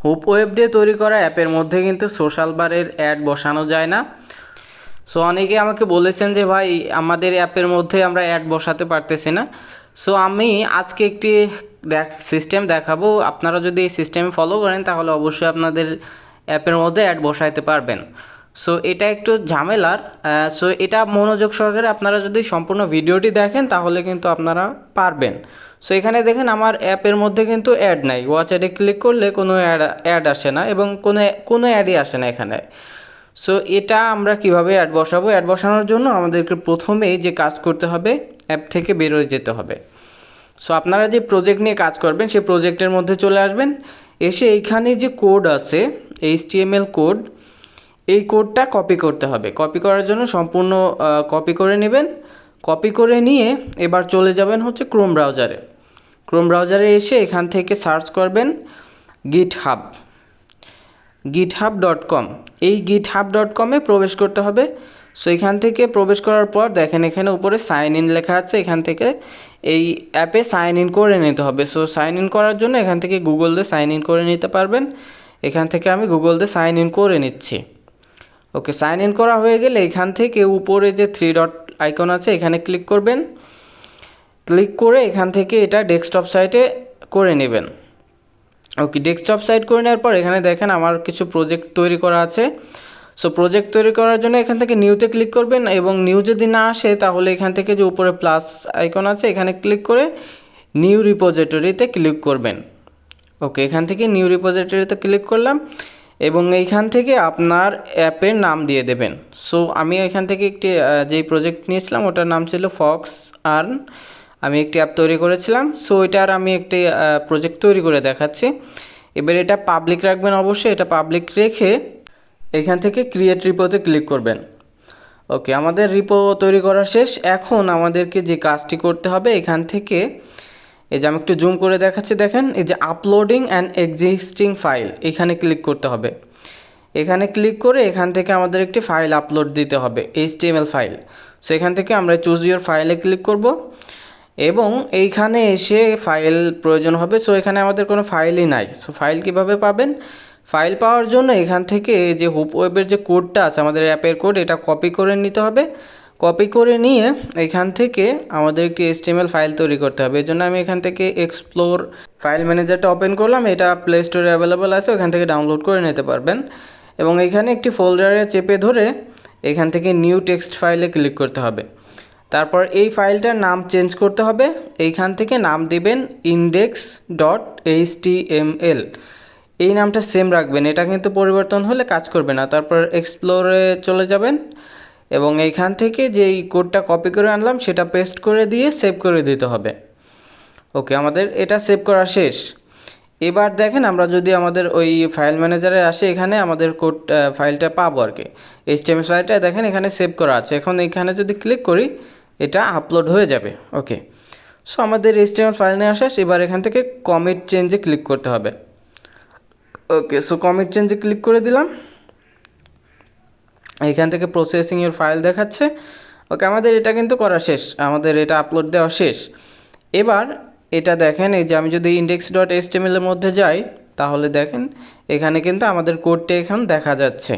হুপ web দিয়ে তৈরি করা অ্যাপের মধ্যে কিন্তু সোশ্যাল বারের অ্যাড বসানো যায় না। সো অনেকে আমাকে বলেছেন যে ভাই আমাদের অ্যাপের মধ্যে আমরা অ্যাড বসাতে পারতেছি না। সো আমি আজকে একটি সিস্টেম দেখাবো, আপনারা যদি এই সিস্টেম ফলো করেন তাহলে অবশ্যই আপনাদের অ্যাপের মধ্যে অ্যাড বসাইতে পারবেন। সো এটা একটু ঝামেলার। সো এটা মনোযোগ সহকারে আপনারা যদি সম্পূর্ণ ভিডিওটি দেখেন তাহলে কিন্তু আপনারা পারবেন। সো এখানে দেখেন আমার অ্যাপের মধ্যে কিন্তু অ্যাড নাই, ওয়াচ অ্যাডে ক্লিক করলে কোনো অ্যাড আসে না এবং কোনো অ্যাডই আসে না এখানে। সো এটা আমরা কিভাবে অ্যাড বসাবো? অ্যাড বসানোর জন্য আমাদেরকে প্রথমেই যে কাজ করতে হবে, অ্যাপ থেকে বেরোয় যেতে হবে। সো আপনারা যে প্রজেক্ট নিয়ে কাজ করবেন সেই প্রজেক্টের মধ্যে চলে আসবেন, এসে এইখানে যে কোড আছে HTML কোড, এই কোডটা কপি করতে হবে। কপি করার জন্য সম্পূর্ণ কপি করে নেবেন। কপি করে নিয়ে এবার চলে যাবেন হচ্ছে ক্রোম ব্রাউজারে। ক্রোম ব্রাউজারে এসে এখান থেকে সার্চ করবেন github.com। এই github.com-এ প্রবেশ করতে হবে। সো এখান থেকে প্রবেশ করার পর দেখেন এখানে উপরে সাইন ইন লেখা আছে, এখান থেকে এই অ্যাপে সাইন ইন করে নিতে হবে। সো সাইন ইন করার জন্য এখান থেকে গুগল দিয়ে সাইন ইন করে নিতে পারবেন। এখান থেকে আমি গুগল দিয়ে সাইন ইন করে নিচ্ছি। ওকে, সাইন ইন করা হয়ে গেলে এখান থেকে উপরে যে 3 ডট আইকন আছে এখানে ক্লিক করবেন। ক্লিক করে এখান থেকে এটা ডেস্কটপ সাইটে করে নেবেন। ওকে, ডেস্কটপ সাইট করে নেওয়ার পর এখানে দেখেন আমার কিছু প্রজেক্ট তৈরি করা আছে। সো প্রজেক্ট তৈরি করার জন্য এখান থেকে নিউতে ক্লিক করবেন এবং নিউ যদি না আসে তাহলে এখান থেকে যে উপরে প্লাস আইকন আছে এখানে ক্লিক করে নিউ রিপোজিটরিতে ক্লিক করবেন। ওকে, এখান থেকে নিউ রিপোজিটরিতে ক্লিক করলাম এবং এইখান থেকে আপনার অ্যাপের নাম দিয়ে দেবেন। সো আমি এখান থেকে একটি যেই প্রজেক্ট নিয়েছিলাম ওটার নাম ছিল ফক্স আর্ন। আমি একটি অ্যাপ তৈরি করেছিলাম। সো এটার আমি একটি প্রজেক্ট তৈরি করে দেখাচ্ছি। এবার এটা পাবলিক রাখবেন অবশ্যই। এটা পাবলিক রেখে এখান থেকে ক্রিয়েট রিপোতে ক্লিক করবেন। ওকে, আমাদের রিপো তৈরি করা শেষ। এখন আমাদেরকে যে কাজটি করতে হবে এখান থেকে, এই যে আমি একটু জুম করে দেখাচ্ছি, দেখেন এই যে আপলোডিং অ্যান্ড এক্সিস্টিং ফাইল, এখানে ক্লিক করতে হবে। এখানে ক্লিক করে এখান থেকে আমাদের একটি ফাইল আপলোড দিতে হবে, HTML ফাইল। সো এখান থেকে আমরা চুজ ইউর ফাইলে ক্লিক করব এবং এইখানে এসে ফাইল প্রয়োজন হবে। সো এখানে আমাদের কোনো ফাইলই নাই। সো ফাইল কিভাবে পাবেন? ফাইল পাওয়ার জন্য এখান থেকে যে হুপ ওয়েবের যে কোডটা আছে আমাদের অ্যাপের কোড, এটা কপি করে নিতে হবে। কপি করে নিয়ে এখান থেকে আমাদের একটি HTML ফাইল তৈরি করতে হবে। এই জন্য আমি এখান থেকে এক্সপ্লোর ফাইল ম্যানেজারটা ওপেন করলাম। এটা প্লে স্টোরে অ্যাভেলেবল আছে, ওখান থেকে ডাউনলোড করে নিতে পারবেন। এবং এখানে একটি ফোল্ডারে চেপে ধরে এখান থেকে নিউ টেক্সট ফাইলে ক্লিক করতে হবে। তারপর এই ফাইলটার নাম চেঞ্জ করতে হবে। এইখান থেকে নাম দিবেন index.html। এই নামটা সেম রাখবেন, এটা কিন্তু পরিবর্তন হলে কাজ করবে না। তারপর এক্সপ্লোরে চলে যাবেন এবং এইখান থেকে যেই কোডটা কপি করে আনলাম সেটা পেস্ট করে দিয়ে সেভ করে দিতে হবে। ওকে, আমাদের এটা সেভ করা শেষ। এবার দেখেন আমরা যদি আমাদের ওই ফাইল ম্যানেজারে আসে, এখানে আমাদের কোড ফাইলটা পাবো আর কি। HTML ফাইলটা দেখেন এখানে সেভ করা আছে। এখন এখানে যদি ক্লিক করি এটা আপলোড হয়ে যাবে। ওকে, সো আমাদের HTML ফাইল নিয়ে আসা। এবার এখান থেকে কমিট চেঞ্জে ক্লিক করতে হবে। ওকে, সো কমিট চেঞ্জে ক্লিক করে দিলাম। এখান থেকে প্রসেসিং ইউর ফাইল দেখাচ্ছে। ওকে, আমাদের এটা কিন্তু করা শেষ, আমাদের এটা আপলোড দেওয়া শেষ। এবার এটা দেখেন এই যে আমি যদি index.html এর মধ্যে যাই তাহলে দেখেন এখানে কিন্তু আমাদের কোডটা এখন দেখা যাচ্ছে।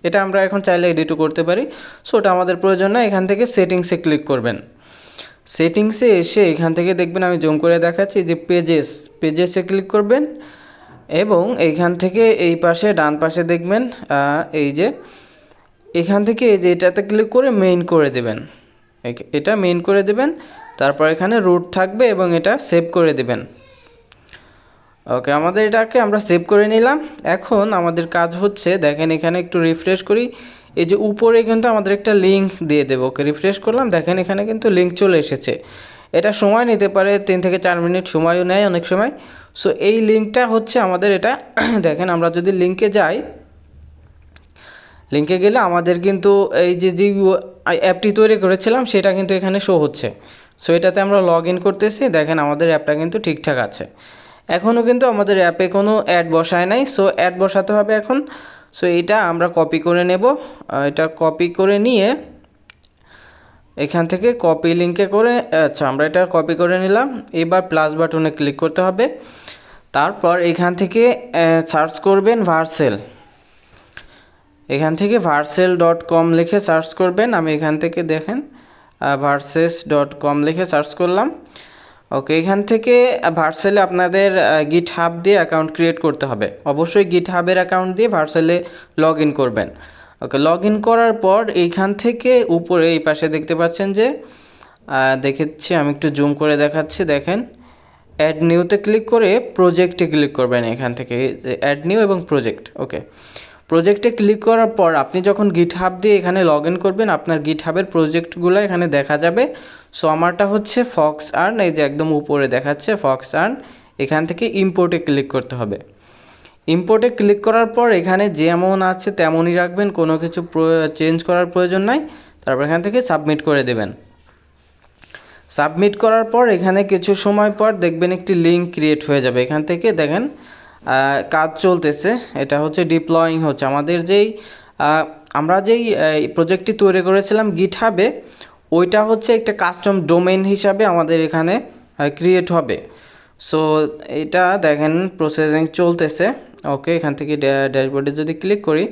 এটা আমরা এখন চাইলে এডিটও করতে পারি। সো ওটা আমাদের প্রয়োজন না। এখান থেকে সেটিংসে ক্লিক করবেন। সেটিংসে এসে এখান থেকে দেখবেন আমি জুম করে দেখাচ্ছি যে পেজেসে ক্লিক করবেন এবং এইখান থেকে এই পাশে ডান পাশে দেখবেন এই যে এখান থেকে এই যে এটাতে ক্লিক করে মেইন করে দেবেন। এটা মেইন করে দেবেন। তারপর এখানে রুট থাকবে এবং এটা সেভ করে দেবেন। ওকে, আমাদের এটাকে আমরা সেভ করে নিলাম। এখন আমাদের কাজ হচ্ছে, দেখেন এখানে একটু রিফ্রেশ করি, এই যে উপরে কিন্তু আমাদের একটা লিঙ্ক দিয়ে দেবো। ওকে, রিফ্রেশ করলাম, দেখেন এখানে কিন্তু লিঙ্ক চলে এসেছে। এটা সময় নিতে পারে, 3 থেকে 4 মিনিট সময়ও নেয় অনেক সময়। সো এই লিঙ্কটা হচ্ছে আমাদের এটা দেখেন আমরা যদি লিঙ্কে যাই, লিঙ্কে গেলে আমাদের কিন্তু এই যে অ্যাপটি তৈরি করেছিলাম সেটা কিন্তু এখানে শো হচ্ছে। সো এটাতে আমরা লগ ইন করতেছি, দেখেন আমাদের অ্যাপটা কিন্তু ঠিকঠাক আছে। এখনও কিন্তু আমাদের অ্যাপে কোনো অ্যাড বসায় নাই। সো অ্যাড বসাতে হবে এখন। সো এটা আমরা কপি করে নেব। এটা কপি করে নিয়ে এখান থেকে কপি লিঙ্কে করে, আচ্ছা আমরা এটা কপি করে নিলাম। এবার প্লাস বাটনে ক্লিক করতে হবে। তারপর এখান থেকে সার্চ করবেন ভার্সেল। এখান থেকে ভার্সেল.com লিখে সার্চ করবেন। আমি এখান থেকে দেখেন ভার্সেস.com লিখে সার্চ করলাম। ওকে, এখান থেকে ভার্সেলে আপনাদের গিটহাব দিয়ে অ্যাকাউন্ট ক্রিয়েট করতে হবে। অবশ্যই গিটহাবের অ্যাকাউন্ট দিয়ে ভার্সেলে লগ ইন করবেন। ওকে, লগ ইন করার পর এইখান থেকে উপরে এই পাশে দেখতে পাচ্ছেন যে দেখেছি, আমি একটু জুম করে দেখাচ্ছি। দেখেন অ্যাড নিউতে ক্লিক করে প্রজেক্টে ক্লিক করবেন। এখান থেকে অ্যাড নিউ এবং প্রজেক্ট। ওকে, প্রজেক্টে ক্লিক করার পর আপনি যখন গিটহাব দিয়ে এখানে লগ ইন করবেন, আপনার গিটহাবের প্রজেক্টগুলো এখানে দেখা যাবে। সো আমারটা হচ্ছে ফক্স আর্ন, এই যে একদম উপরে দেখাচ্ছে ফক্স আর্ন। এখান থেকে ইম্পোর্টে ক্লিক করতে হবে। ইম্পোর্টে ক্লিক করার পর এখানে যেমন আছে তেমনই রাখবেন, কোনো কিছু চেঞ্জ করার প্রয়োজন নাই। তারপর এখান থেকে সাবমিট করে দেবেন। সাবমিট করার পর এখানে কিছু সময় পর দেখবেন একটি লিঙ্ক ক্রিয়েট হয়ে যাবে। এখান থেকে দেখেন কাজ চলতেছে, এটা হচ্ছে ডিপ্লয়িং হচ্ছে। আমাদের আমরা যেই প্রজেক্টটি তৈরি করেছিলাম গিটহাবে, ওইটা হচ্ছে একটা কাস্টম ডোমেইন হিসাবে আমাদের এখানে ক্রিয়েট হবে। সো এটা দেখেন প্রসেসিং চলতেছে। ওকে, এখান থেকে ড্যাশবোর্ডে যদি ক্লিক করি,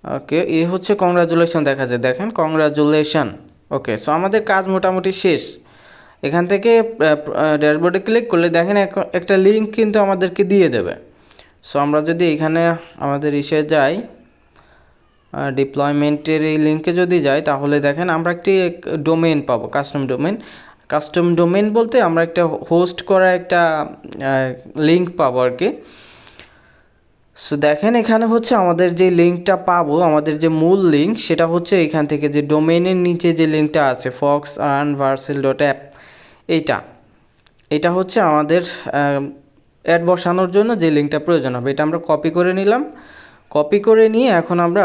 ওকে, এ হচ্ছে কংগ্রাচুলেশন দেখা যায়। দেখেন কংগ্রাচুলেশন। ওকে, সো আমাদের কাজ মোটামুটি শেষ। এখান থেকে ড্যাশবোর্ডে ক্লিক করলে দেখেন একটা লিঙ্ক কিন্তু আমাদেরকে দিয়ে দেবে। সো আমরা যদি এখানে আমাদের যাই, ডিপ্লয়মেন্টের এই লিঙ্কে যদি যাই, তাহলে দেখেন আমরা একটি ডোমেইন পাবো, কাস্টম ডোমেইন। কাস্টম ডোমেইন বলতে আমরা একটা হোস্ট করা একটা লিঙ্ক পাবো আর কি। সো দেখেন এখানে হচ্ছে আমাদের যে লিঙ্কটা পাবো, আমাদের যে মূল লিঙ্ক, সেটা হচ্ছে এখান থেকে যে ডোমেইনের নিচে যে লিঙ্কটা আছে foxearnvarsel.app, এটা হচ্ছে আমাদের অ্যাড বসানোর জন্য যে লিঙ্কটা প্রয়োজন হবে। এটা আমরা কপি করে নিলাম। কপি করে নিয়ে এখন আমরা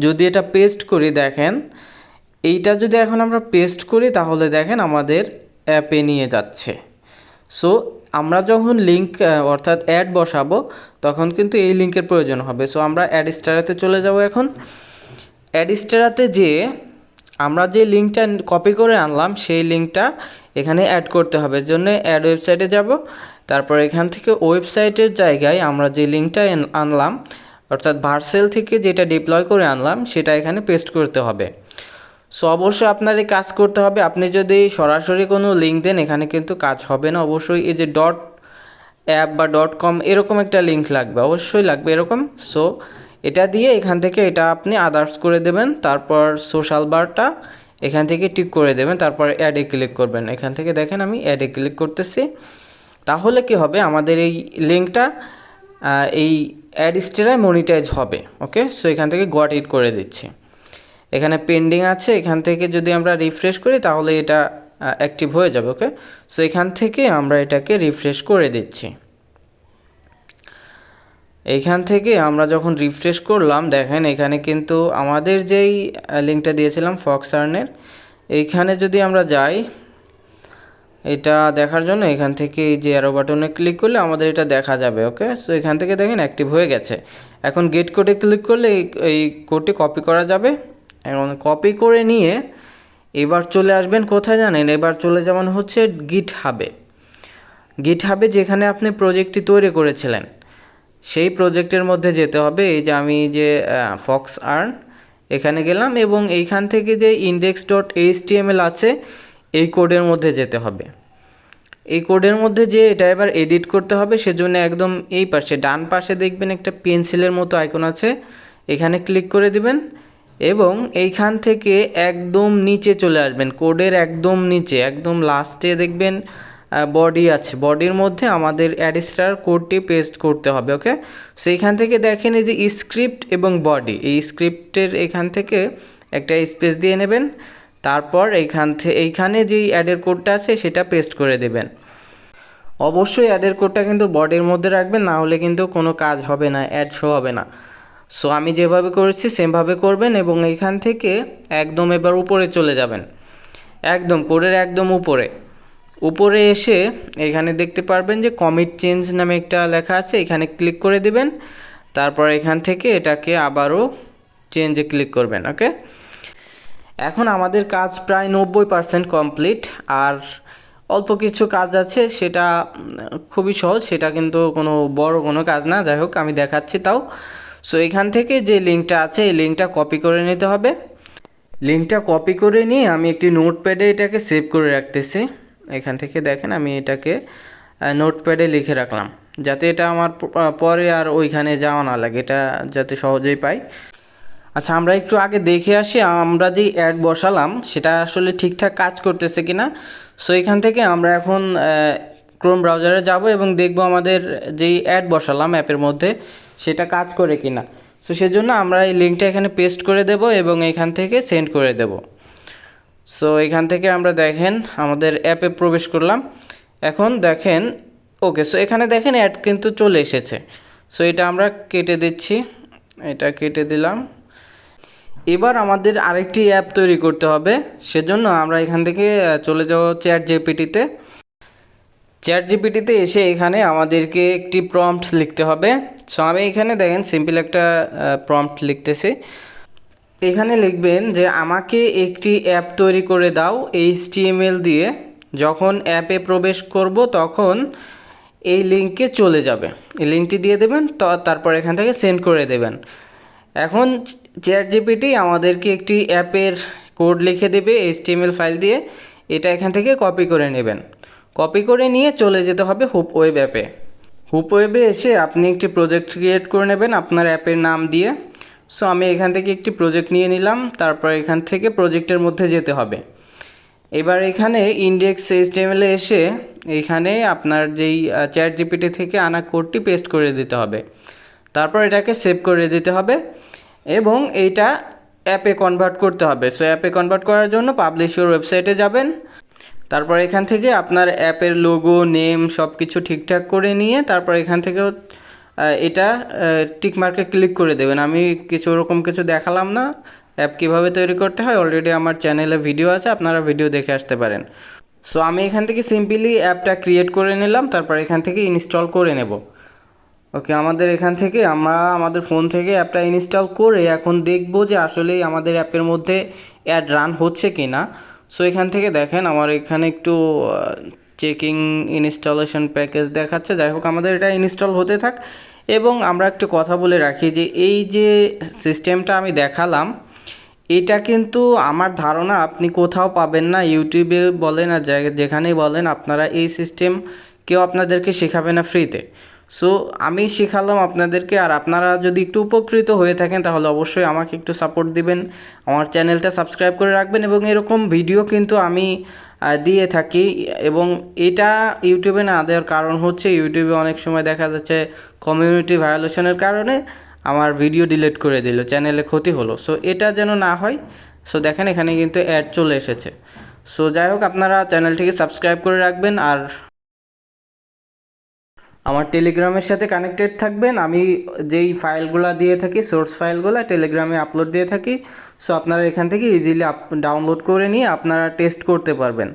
যদি এটা পেস্ট করি, দেখেন এইটা যদি এখন আমরা পেস্ট করি, তাহলে দেখেন আমাদের অ্যাপে নিয়ে যাচ্ছে। সো আমরা যখন লিঙ্ক অর্থাৎ অ্যাড বসাবো, তখন কিন্তু এই লিঙ্কের প্রয়োজন হবে। সো আমরা অ্যাড স্টারাতে চলে যাব। এখন অ্যাড স্টারাতে যেয়ে আমরা যে লিঙ্কটা কপি করে আনলাম, সেই লিঙ্কটা এখানে অ্যাড করতে হবে। এর জন্য অ্যাড ওয়েবসাইটে যাব। তারপর এখান থেকে ওয়েবসাইটের জায়গায় আমরা যে লিঙ্কটা আনলাম, অর্থাৎ ভার্সেল থেকে যেটা ডিপ্লয় করে আনলাম, সেটা এখানে পেস্ট করতে হবে। সো অবশ্যই আপনার এই কাজ করতে হবে। আপনি যদি সরাসরি কোনো লিঙ্ক দেন, এখানে কিন্তু কাজ হবে না। অবশ্যই এই যে .app বা .com এরকম একটা লিঙ্ক লাগবে, অবশ্যই লাগবে এরকম। সো এটা দিয়ে এখান থেকে এটা আপনি আদার্স করে দেবেন। তারপর সোশ্যাল বারটা এখান থেকে টিক করে দেবেন। তারপর অ্যাডে ক্লিক করবেন। এখান থেকে দেখেন আমি অ্যাডে ক্লিক করতেছি। তাহলে কি হবে, আমাদের এই লিঙ্কটা এই অ্যাড স্টারায় মনিটাইজ হবে। ওকে, সো এখান থেকে গট ইট করে দিচ্ছি। এখানে পেন্ডিং আছে, এখান থেকে যদি আমরা রিফ্রেশ করি, তাহলে এটা অ্যাক্টিভ হয়ে যাবে। ওকে, সো এখান থেকে আমরা এটাকে রিফ্রেশ করে দিচ্ছি। এইখান থেকে আমরা যখন রিফ্রেশ করলাম, দেখেন এখানে কিন্তু আমাদের যেই লিঙ্কটা দিয়েছিলাম ফক্সআর্নের, এইখানে যদি আমরা যাই এটা দেখার জন্য, এখান থেকে এই যে অ্যারো বাটনে ক্লিক করলে আমাদের এটা দেখা যাবে। ওকে, সো এখান থেকে দেখেন অ্যাক্টিভ হয়ে গেছে। এখন গেট কোডে ক্লিক করলে এই কোডটি কপি করা যাবে। এখন কপি করে নিয়ে এবার চলে আসবেন কোথায় জানেন, এবার চলে যাবেন হচ্ছে গিটহাবে। গিটহাবে যেখানে আপনি প্রজেক্টটি তৈরি করেছিলেন, সেই প্রজেক্টের মধ্যে যেতে হবে। এই যে আমি যে ফক্সআর্ন এখানে গেলাম এবং এইখান থেকে যে index.html আছে, এই কোডের মধ্যে যেতে হবে। এই কোডের মধ্যে যে এটা এবার এডিট করতে হবে, সেজন্য একদম এই পাশে ডান পাশে দেখবেন একটা পেন্সিলের মতো আইকন আছে, এখানে ক্লিক করে দিবেন এবং এইখান থেকে একদম নিচে চলে আসবেন। কোডের একদম নিচে একদম লাস্টে দেখবেন বডি আছে, বডির মধ্যে আমাদের অ্যাড স্টার কোডটি পেস্ট করতে হবে। ওকে, সেইখান থেকে দেখেন এই যে স্ক্রিপ্ট এবং বডি, এই স্ক্রিপ্টের এখান থেকে একটা স্পেস দিয়ে নেবেন। তারপর এইখানে যেই অ্যাডের কোডটা আছে সেটা পেস্ট করে দেবেন। অবশ্যই অ্যাডের কোডটা কিন্তু বডির মধ্যে রাখবেন, না হলে কিন্তু কোনো কাজ হবে না, অ্যাড শো হবে না। সো আমি যেভাবে করেছি সেমভাবে করবেন এবং এইখান থেকে একদম এবার উপরে চলে যাবেন, একদম কোডের একদম উপরে এসে এখানে দেখতে পারবেন যে কমিট চেঞ্জ নামে একটা লেখা আছে, এখানে ক্লিক করে দিবেন। তারপর এখান থেকে এটাকে আবারও চেঞ্জে ক্লিক করবেন। ওকে, এখন আমাদের কাজ প্রায় 90% কমপ্লিট। আর অল্প কিছু কাজ আছে, সেটা খুবই সহজ, সেটা কিন্তু কোনো বড় কোনো কাজ না। যাই হোক আমি দেখাচ্ছি তাও। সো এখান থেকে যে লিঙ্কটা আছে এই লিঙ্কটা কপি করে নিতে হবে। লিঙ্কটা কপি করে নিয়ে আমি একটি নোটপ্যাডে এটাকে সেভ করে রাখতেছি। এখান থেকে দেখেন আমি এটাকে নোটপ্যাডে লিখে রাখলাম, যাতে এটা আমার পরে আর ওইখানে যাওয়া না লাগে, এটা যাতে সহজেই পাই। আচ্ছা, আমরা একটু আগে দেখে আসি আমরা যেই অ্যাড বসালাম সেটা আসলে ঠিকঠাক কাজ করতেছে কিনা। সো এখান থেকে আমরা এখন ক্রোম ব্রাউজারে যাব এবং দেখব আমাদের যেই অ্যাড বসালাম অ্যাপের মধ্যে সেটা কাজ করে কিনা। সো সেজন্য আমরা এই লিঙ্কটা এখানে পেস্ট করে দেব এবং এখান থেকে সেন্ড করে দেব। সো এখান থেকে আমরা দেখেন আমাদের অ্যাপে প্রবেশ করলাম। এখন দেখেন ওকে, সো এখানে দেখেন অ্যাড কিন্তু চলে এসেছে। সো এটা আমরা কেটে দিচ্ছি, এটা কেটে দিলাম। এবার আমাদের আরেকটি অ্যাপ তৈরি করতে হবে, সেজন্য আমরা এখান থেকে চলে যাব চ্যাট জিপিটিতে। চ্যাট জিপিটিতে এসে এখানে আমাদেরকে একটি প্রম্পট লিখতে হবে। সো আমি এখানে দেখেন সিম্পল একটা প্রম্পট লিখতেছি। এখানে লিখবেন যে আমাকে একটি অ্যাপ তৈরি করে দাও HTML দিয়ে, যখন অ্যাপে প্রবেশ করব তখন এই লিঙ্কে চলে যাবে, এই লিঙ্কটি দিয়ে দেবেন, তো তারপর এখান থেকে সেন্ড করে দেবেন। এখন চ্যাট জিপিটি আমাদেরকে একটি অ্যাপের কোড লিখে দেবে HTML ফাইল দিয়ে, এটা এখান থেকে কপি করে নেবেন। কপি করে নিয়ে চলে যেতে হবে হুপ ওয়েব অ্যাপে। হুপ ওয়েবে এসে আপনি একটি প্রজেক্ট ক্রিয়েট করে নেবেন আপনার অ্যাপের নাম দিয়ে। সো আমি এখান থেকে একটি প্রজেক্ট নিয়ে নিলাম, তারপর এখান থেকে প্রজেক্টের মধ্যে যেতে হবে। এবার এখানে ইন্ডেক্স HTML এ এসে এইখানে আপনার যেই চ্যাট জিপিটি থেকে আনা কোডটি পেস্ট করে দিতে হবে, তারপর এটাকে সেভ করে দিতে হবে এবং এইটা অ্যাপে কনভার্ট করতে হবে। সো অ্যাপে কনভার্ট করার জন্য পাবলিশ ইওর ওয়েবসাইটে যাবেন, তারপর এখান থেকে আপনার অ্যাপের লোগো নেম সব কিছু ঠিকঠাক করে নিয়ে তারপর এখান থেকে এটা টিকমার্কে ক্লিক করে দেবেন। আমি কিছু ওরকম কিছু দেখালাম না, অ্যাপ কীভাবে তৈরি করতে হয় অলরেডি আমার চ্যানেলে ভিডিও আছে, আপনারা ভিডিও দেখে আসতে পারেন। সো আমি এখান থেকে সিম্পলি অ্যাপটা ক্রিয়েট করে নিলাম, তারপর এখান থেকে ইনস্টল করে নেব। ওকে, আমাদের এখান থেকে আমরা আমাদের ফোন থেকে অ্যাপটা ইনস্টল করে এখন দেখব যে আসলেই আমাদের অ্যাপের মধ্যে অ্যাড রান হচ্ছে কি না। সো এখান থেকে দেখেন আমার এখানে একটু চেকিং ইনস্টলেশন প্যাকেজ দেখাচ্ছে। যাই হোক আমাদের এটা ইনস্টল হতে থাক এবং আমরা একটু কথা বলে রাখি যে এই যে সিস্টেমটা আমি দেখালাম এটা কিন্তু আমার ধারণা আপনি কোথাও পাবেন না, ইউটিউবে বলেন আর যেখানেই বলেন আপনারা এই সিস্টেম কেউ আপনাদেরকে শেখাবে না ফ্রিতে। সো আমি শেখালাম আপনাদেরকে, আর আপনারা যদি একটু উপকৃত হয়ে থাকেন তাহলে অবশ্যই আমাকে একটু সাপোর্ট দিবেন, আমার চ্যানেলটা সাবস্ক্রাইব করে রাখবেন এবং এরকম ভিডিও কিন্তু আমি দিয়ে থাকি। এবং এটা ইউটিউবে না দেওয়ার কারণ হচ্ছে ইউটিউবে অনেক সময় দেখা যাচ্ছে কমিউনিটি ভায়োলেশনের কারণে আমার ভিডিও ডিলিট করে দিল, চ্যানেলে ক্ষতি হলো। সো এটা যেন না হয়, সো দেখেন এখানে কিন্তু অ্যাড চলে এসেছে। সো যাই হোক আপনারা চ্যানেলটিকে সাবস্ক্রাইব করে রাখবেন আর আমার টেলিগ্রামের সাথে কানেক্টেড থাকবেন। আমি যেই ফাইলগুলো দিয়ে থাকি সোর্স ফাইলগুলো টেলিগ্রামে আপলোড দিয়ে থাকি। সো আপনারা এখান থেকে ইজিলি ডাউনলোড করে নিয়ে আপনারা টেস্ট করতে পারবেন।